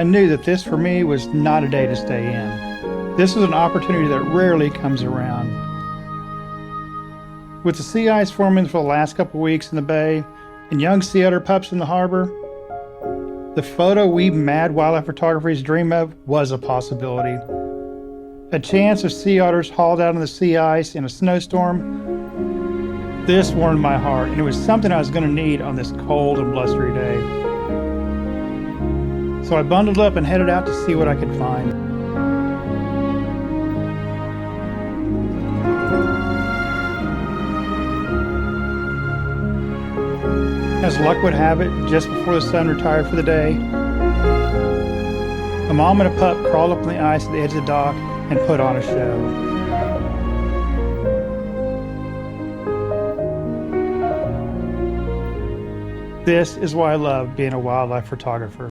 I knew that this for me was not a day to stay in. This was an opportunity that rarely comes around. With the sea ice forming for the last couple weeks in the bay and young sea otter pups in the harbor, the photo we mad wildlife photographers dream of was a possibility. A chance of sea otters hauled out on the sea ice in a snowstorm. This warmed my heart, and it was something I was going to need on this cold and blustery day. So I bundled up and headed out to see what I could find. As luck would have it, just before the sun retired for the day, a mom and a pup crawled up on the ice at the edge of the dock and put on a show. This is why I love being a wildlife photographer.